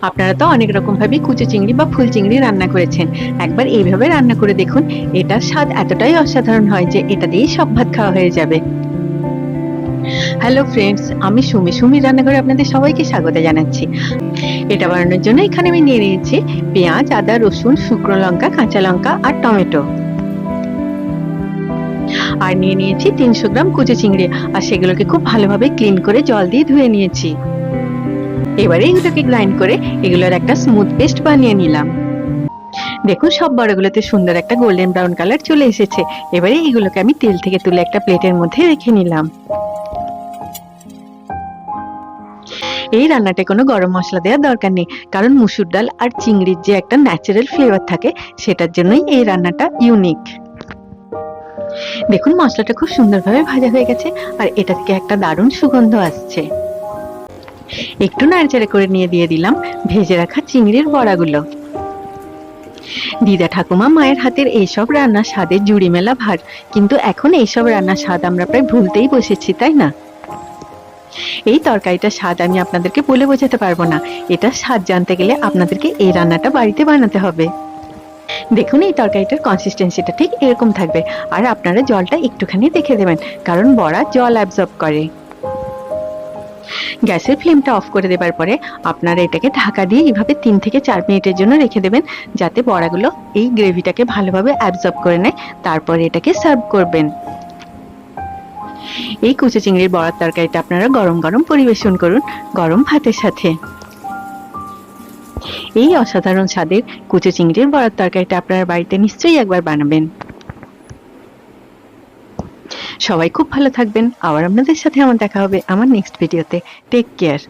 আপনারা তো অনেক রকম ভাবে কুচো চিংড়ি বা ফুল চিংড়ি রান্না করেছেন, একবার এইভাবে রান্না করে দেখুন। এটার স্বাদ এতটাই অসাধারণ হয় যে এটা দিয়েই সব ভাত খাওয়া হয়ে যাবে। হ্যালো ফ্রেন্ডস, আমি সুমি রান্নাঘরে আপনাদের সবাইকে স্বাগত জানাচ্ছি। এটা বানানোর জন্য এখানে আমি নিয়ে নিয়েছি পেঁয়াজ, আদা, রসুন, শুকনো লঙ্কা, কাঁচা লঙ্কা আর টমেটো। আর নিয়ে নিয়েছি 300 গ্রাম কুচো চিংড়ি, আর সেগুলোকে খুব ভালোভাবে ক্লিন করে জল দিয়ে ধুয়ে নিয়েছি। এবারে এগুলোকে গ্রাইন্ড করে এগুলোর একটা স্মুথ পেস্ট বানিয়ে নিলাম। দেখুন সব বড়গুলোতে সুন্দর একটা গোল্ডেন ব্রাউন কালার চলে এসেছে। এবারে এগুলোকে আমি তেল থেকে তুলে একটা প্লেটের মধ্যে রেখে নিলাম। এই রান্নাটায় কোনো গরম মশলা দেওয়ার দরকার নেই, কারণ মুসুর ডাল আর চিংড়ির যে একটা ন্যাচারাল ফ্লেভার থাকে সেটার জন্যই এই রান্নাটা ইউনিক। দেখুন মশলাটা খুব সুন্দরভাবে ভাজা হয়ে গেছে, আর এটা থেকে একটা দারুণ সুগন্ধ আসছে। একটু নাড়াচাড়া করে নিয়ে দিয়ে দিলাম ভেজে রাখা চিংড়ির বড়াগুলো। দিদা ঠাকুমা মায়ের হাতের এইসব রান্না স্বাদের জুড়ি মেলা ভার, কিন্তু এখন এইসব রান্নার স্বাদ আমরা প্রায় ভুলতেই বসেছি, তাই না? এই তরকারিটার স্বাদ আমি আপনাদেরকে বলে বোঝাতে পারবো না। এটার স্বাদ জানতে গেলে আপনাদেরকে এই রান্নাটা বাড়িতে বানাতে হবে। দেখুন এই তরকারিটার কনসিস্টেন্সিটা ঠিক এরকম থাকবে, আর আপনারা জলটা একটুখানি দেখে দেবেন, কারণ বড়া জল অ্যাবজর্ব করে। গ্যাসের ফ্লেমটা অফ করে দেবার পরে আপনারা এটাকে ঢাকা দিয়ে এইভাবে 3 থেকে 4 মিনিটের জন্য রেখে দেবেন, যাতে বড়াগুলো এই গ্রেভিটাকে ভালোভাবে অ্যাবজর্ব করে নেয়। তারপরে এটাকে সার্ভ করবেন। এই কুচো চিংড়ির বড়ার তরকারিটা আপনারা গরম গরম পরিবেশন করুন গরম ভাতের সাথে। এই অসাধারণ স্বাদের কুচো চিংড়ির বড়ার তরকারিটা আপনারা বাড়িতে নিশ্চয়ই একবার বানাবেন। সবাই খুব ভালো থাকবেন। আবার আপনাদের সাথে আমার দেখা হবে আমার নেক্সট ভিডিওতে। Take care.